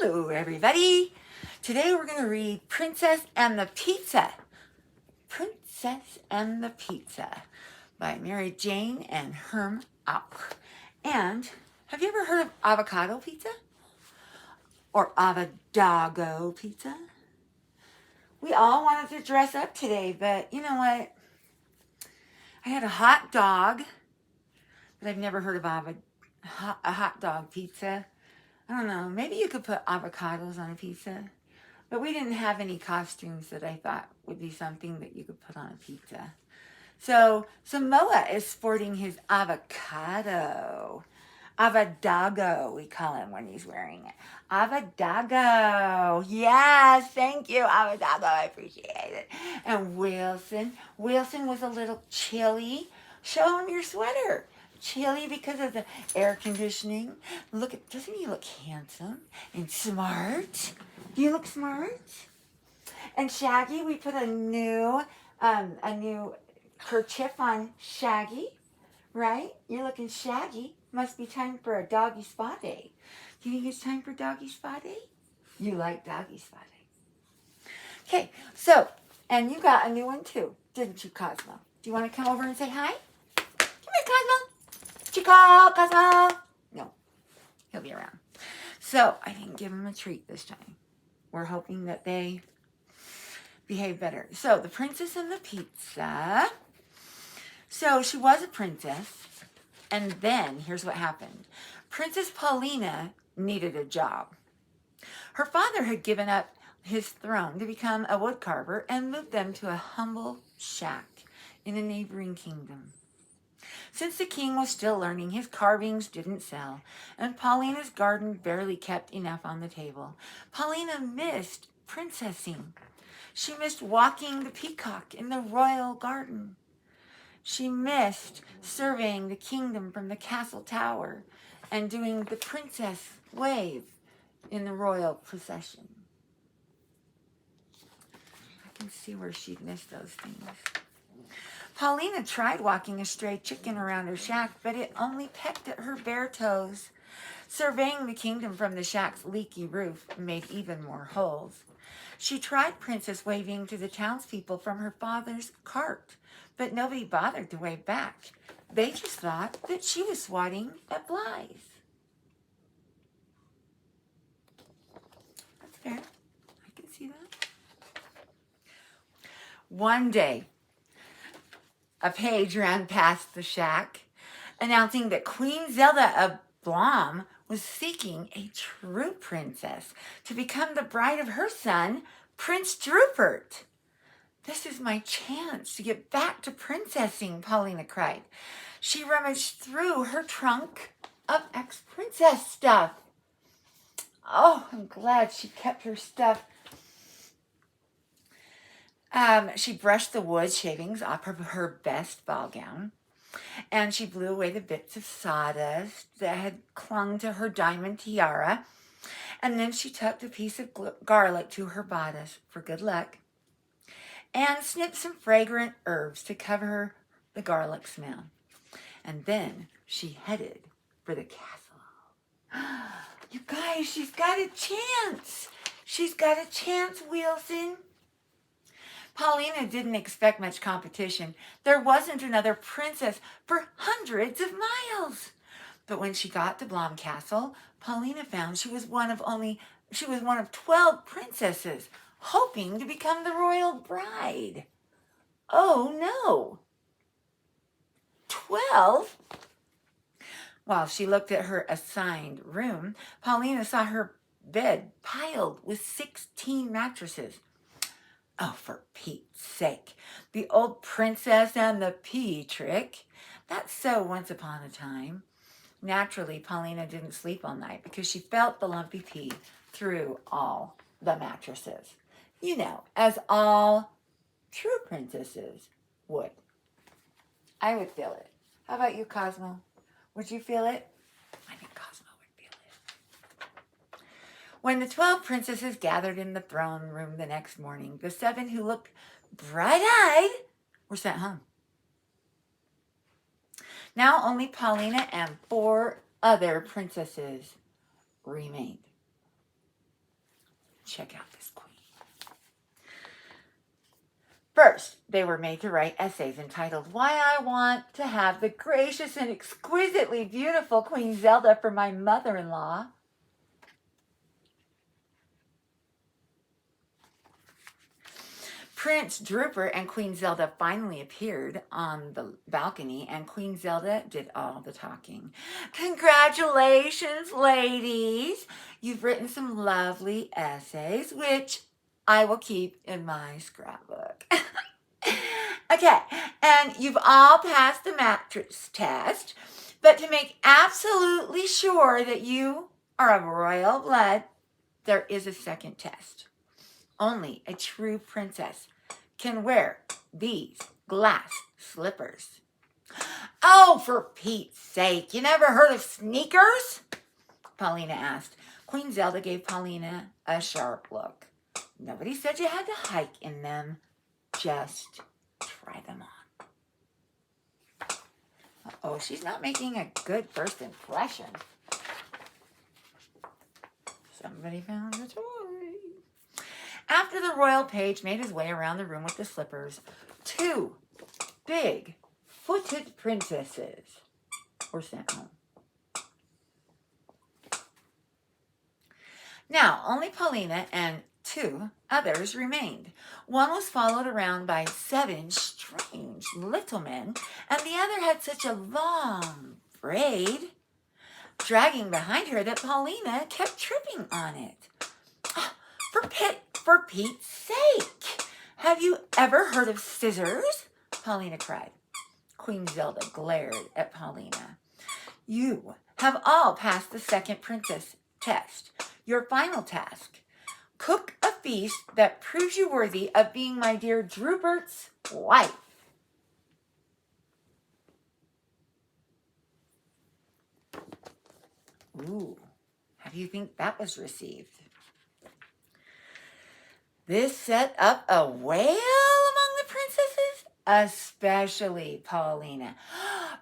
Hello, everybody. Today we're going to read Princess and the Pizza. Princess and the Pizza by Mary Jane and Herm Auch. And have you ever heard of avocado pizza? Or avadago pizza? We all wanted to dress up today, but you know what? I had a hot dog, but I've never heard of a hot dog pizza. I don't know, maybe you could put avocados on a pizza. But we didn't have any costumes that I thought would be something that you could put on a pizza. So Samoa is sporting his avocado. Avadago, we call him when he's wearing it. Avadago. Yes, thank you, Avadago. I appreciate it. And Wilson was a little chilly. Show him your sweater. Chilly because of the air conditioning. Doesn't he look handsome and smart? Do you look smart? And Shaggy, we put a new kerchief on Shaggy, right? You're looking shaggy. Must be time for a doggy spa day. Do you think it's time for doggy spa day? You like doggy spa day. Okay, and you got a new one too, didn't you, Cosmo? Do you want to come over and say hi? Come here, Cosmo. Chico, Cosmo. No, he'll be around. So I didn't give him a treat this time. We're hoping that they behave better. So the Princess and the Pizza. So she was a princess. And then here's what happened. Princess Paulina needed a job. Her father had given up his throne to become a woodcarver and moved them to a humble shack in a neighboring kingdom. Since the king was still learning, his carvings didn't sell, and Paulina's garden barely kept enough on the table. Paulina missed princessing. She missed walking the peacock in the royal garden. She missed surveying the kingdom from the castle tower and doing the princess wave in the royal procession. I can see where she'd missed those things. Paulina tried walking a stray chicken around her shack, but it only pecked at her bare toes. Surveying the kingdom from the shack's leaky roof made even more holes. She tried princess waving to the townspeople from her father's cart, but nobody bothered to wave back. They just thought that she was swatting at flies. That's fair. I can see that. One day, a page ran past the shack, announcing that Queen Zelda of Blom was seeking a true princess to become the bride of her son, Prince Drupert. This is my chance to get back to princessing, Paulina cried. She rummaged through her trunk of ex-princess stuff. Oh, I'm glad she kept her stuff. She brushed the wood shavings off of her best ball gown, and she blew away the bits of sawdust that had clung to her diamond tiara, and then she tucked a piece of garlic to her bodice for good luck, and snipped some fragrant herbs to cover the garlic smell. And then she headed for the castle. You guys, she's got a chance. She's got a chance, Wilson. Paulina didn't expect much competition. There wasn't another princess for hundreds of miles. But when she got to Blom Castle, Paulina found she was one of 12 princesses hoping to become the royal bride. Oh no. 12? While she looked at her assigned room, Paulina saw her bed piled with 16 mattresses. Oh, for Pete's sake. The old Princess and the Pea trick. That's so once upon a time. Naturally, Paulina didn't sleep all night because she felt the lumpy pea through all the mattresses. You know, as all true princesses would. I would feel it. How about you, Cosmo? Would you feel it? I think Cosmo would feel it. When the 12 princesses gathered in the throne room the next morning, the 7 who looked bright-eyed were sent home. Now only Paulina and 4 other princesses remained. check out this queen. First, they were made to write essays entitled, Why I Want to Have the Gracious and Exquisitely Beautiful Queen Zelda for My Mother-in-Law. Prince Drooper and Queen Zelda finally appeared on the balcony, and Queen Zelda did all the talking. Congratulations, ladies! You've written some lovely essays, which I will keep in my scrapbook. Okay, and you've all passed the mattress test, but to make absolutely sure that you are of royal blood, there is a second test. Only a true princess can wear these glass slippers. Oh, for Pete's sake, you never heard of sneakers? Paulina asked. Queen Zelda gave Paulina a sharp look. Nobody said you had to hike in them. Just try them on. Uh-oh, she's not making a good first impression. Somebody found a toy. After the royal page made his way around the room with the slippers, two big-footed princesses were sent home. Now, only Paulina and two others remained. One was followed around by 7 strange little men, and the other had such a long braid dragging behind her that Paulina kept tripping on it. For Pete's sake, have you ever heard of scissors? Paulina cried. Queen Zelda glared at Paulina. You have all passed the second princess test. Your final task. Cook a feast that proves you worthy of being my dear Droopert's wife. Ooh, how do you think that was received? This set up a wail among the princesses, especially Paulina.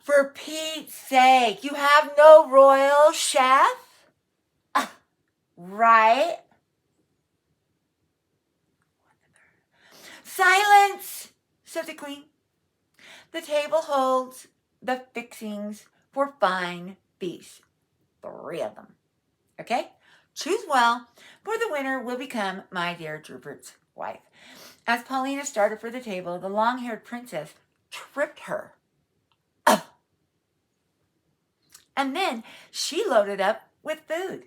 For Pete's sake, you have no royal chef? Right? Silence, said the queen. The table holds the fixings for fine feasts. 3 of them. Okay? Choose well, for the winner will become my dear Droopert's wife. As Paulina started for the table, the long-haired princess tripped her. And then she loaded up with food.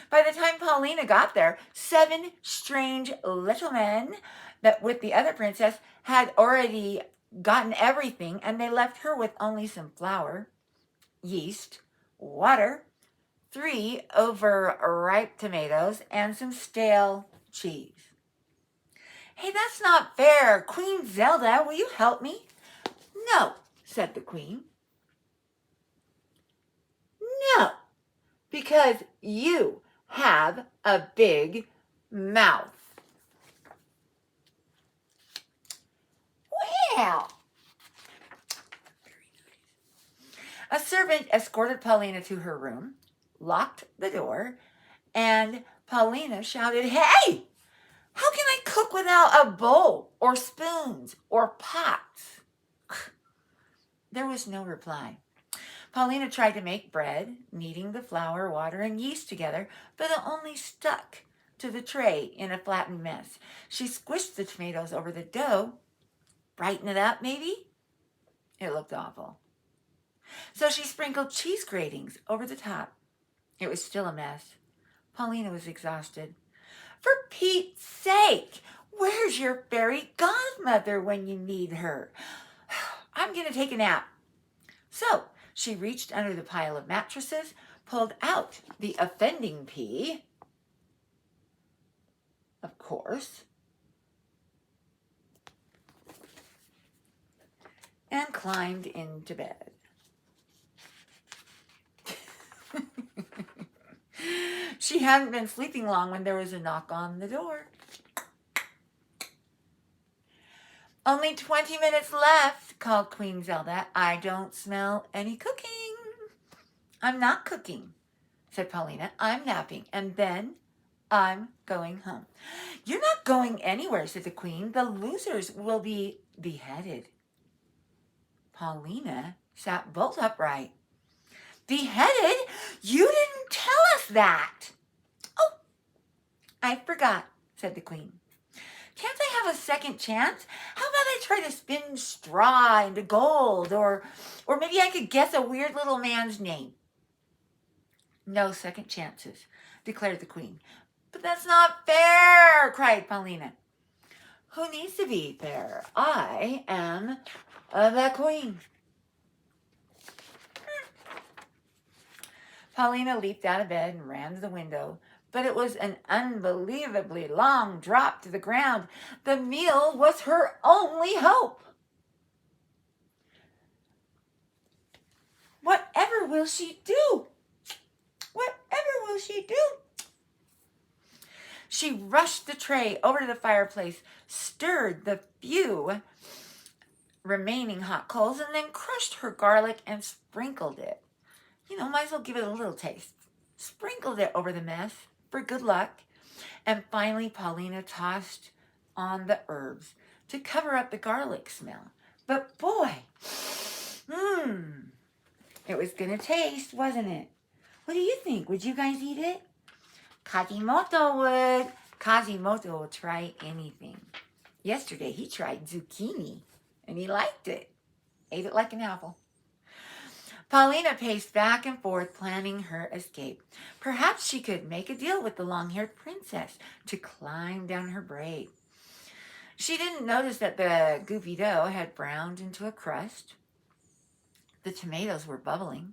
By the time Paulina got there, 7 strange little men that with the other princess had already gotten everything, and they left her with only some flour, yeast, water, 3 overripe tomatoes, and some stale cheese. Hey, that's not fair. Queen Zelda, will you help me? No, said the queen. No, because you have a big mouth. Well, a servant escorted Paulina to her room, locked the door, and Paulina shouted, Hey! How can I cook without a bowl or spoons or pots? There was no reply. Paulina tried to make bread, kneading the flour, water, and yeast together, but it only stuck to the tray in a flattened mess. She squished the tomatoes over the dough. Brighten it up, maybe? It looked awful. So she sprinkled cheese gratings over the top. It was still a mess. Paulina was exhausted. For Pete's sake, where's your fairy godmother when you need her? I'm going to take a nap. So she reached under the pile of mattresses, pulled out the offending pea, of course, and climbed into bed. She hadn't been sleeping long when there was a knock on the door. Only 20 minutes left, called Queen Zelda. I don't smell any cooking. I'm not cooking, said Paulina. I'm napping. And then I'm going home. You're not going anywhere, said the queen. The losers will be beheaded. Paulina sat bolt upright. Beheaded? You didn't tell us that. Oh, I forgot, said the queen. Can't I have a second chance? How about I try to spin straw into gold? Or maybe I could guess a weird little man's name. No second chances, declared the queen. But that's not fair, cried Paulina. Who needs to be fair? I am the queen. Paulina leaped out of bed and ran to the window, but it was an unbelievably long drop to the ground. The meal was her only hope. Whatever will she do? Whatever will she do? She rushed the tray over to the fireplace, stirred the few remaining hot coals, and then crushed her garlic and sprinkled it. Might as well give it a little taste. Sprinkled it over the mess for good luck. And finally, Paulina tossed on the herbs to cover up the garlic smell. But boy, it was going to taste, wasn't it? What do you think? Would you guys eat it? Kazimoto would. Kazimoto will try anything. Yesterday, he tried zucchini, and he liked it. Ate it like an apple. Paulina paced back and forth, planning her escape. Perhaps she could make a deal with the long-haired princess to climb down her braid. She didn't notice that the goopy dough had browned into a crust. The tomatoes were bubbling.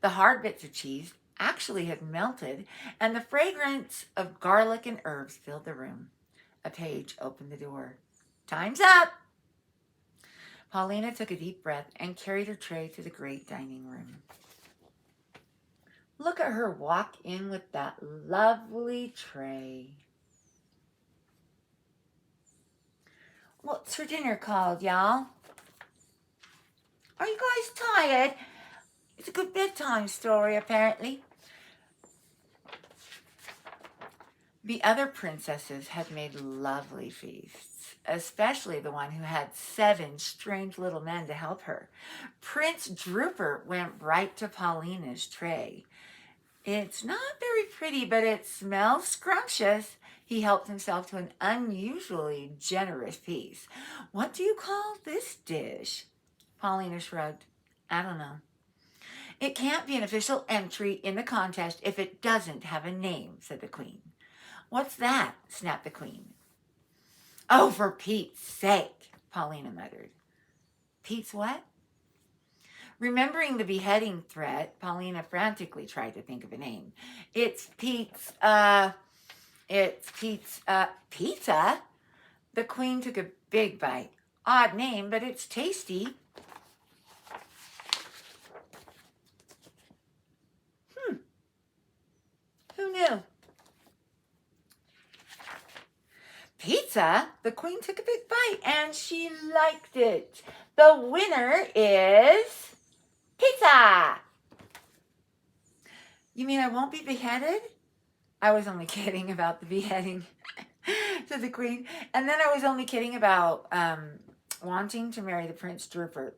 The hard bits of cheese actually had melted, and the fragrance of garlic and herbs filled the room. A page opened the door. Time's up! Paulina took a deep breath and carried her tray to the great dining room. Look at her walk in with that lovely tray. What's for dinner called, y'all? Are you guys tired? It's a good bedtime story, apparently. The other princesses had made lovely feasts, especially the one who had 7 strange little men to help her. Prince Drooper went right to Paulina's tray. It's not very pretty, but it smells scrumptious. He helped himself to an unusually generous piece. What do you call this dish? Paulina shrugged. I don't know. It can't be an official entry in the contest if it doesn't have a name, said the queen. What's that? Snapped the queen. Oh, for Pete's sake, Paulina muttered. Pete's what? Remembering the beheading threat, Paulina frantically tried to think of a name. It's Pete's pizza? The queen took a big bite. Odd name, but it's tasty. Who knew? Pizza? The queen took a big bite and she liked it. The winner is pizza. You mean I won't be beheaded? I was only kidding about the beheading, said the queen. And then I was only kidding about wanting to marry the Prince Drooper.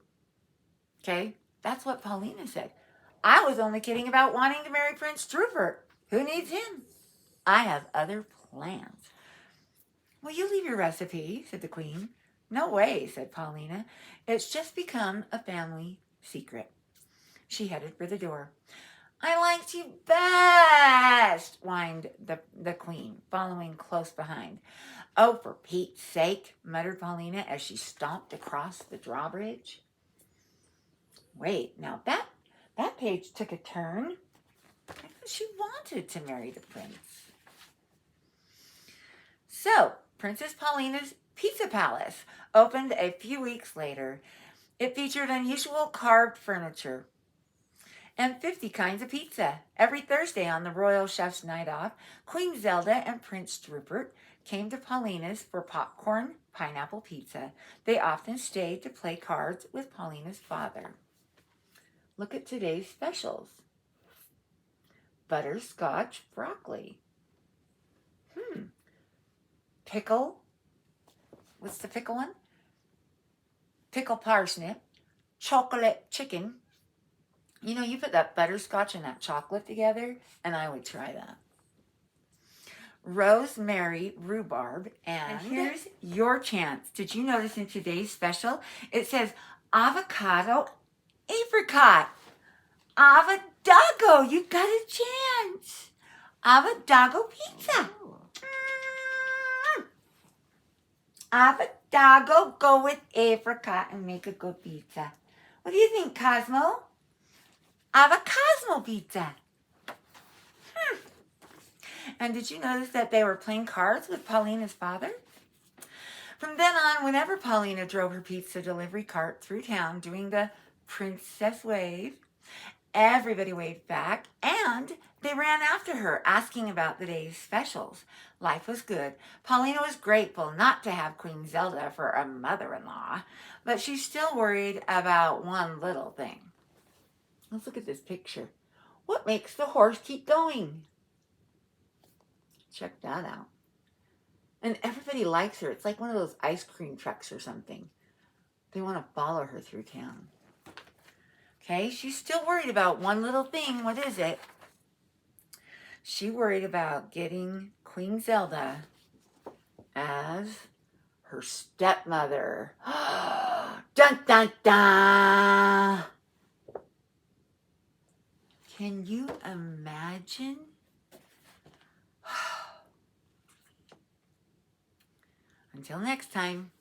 Okay? That's what Paulina said. I was only kidding about wanting to marry Prince Drooper. Who needs him? I have other plans. Will you leave your recipe? Said the queen. No way, said Paulina. It's just become a family secret. She headed for the door. I liked you best, whined the queen, following close behind. Oh, for Pete's sake, muttered Paulina as she stomped across the drawbridge. Wait, now that page took a turn. I thought she wanted to marry the prince. So, Princess Paulina's Pizza Palace opened a few weeks later. It featured unusual carved furniture and 50 kinds of pizza. Every Thursday on the Royal Chef's Night Off, Queen Zelda and Prince Rupert came to Paulina's for popcorn, pineapple pizza. They often stayed to play cards with Paulina's father. Look at today's specials. Butterscotch broccoli. pickle. What's the pickle one? Pickle parsnip. Chocolate chicken. You know, you put that butterscotch and that chocolate together, and I would try that. Rosemary rhubarb, and here's your chance. Did you notice in today's special, it says avocado apricot. Avocado, you got a chance. Avocado pizza. Avocado, go with apricot and make a good pizza. What do you think, Cosmo? Avocado pizza. And did you notice that they were playing cards with Paulina's father? From then on, whenever Paulina drove her pizza delivery cart through town doing the princess wave, everybody waved back, and they ran after her, asking about the day's specials. Life was good. Paulina was grateful not to have Queen Zelda for a mother-in-law, but she's still worried about one little thing. Let's look at this picture. What makes the horse keep going? Check that out. And everybody likes her. It's like one of those ice cream trucks or something. They want to follow her through town. Okay, she's still worried about one little thing. What is it? She worried about getting Queen Zelda as her stepmother. Dun, dun, dun! Can you imagine? Until next time.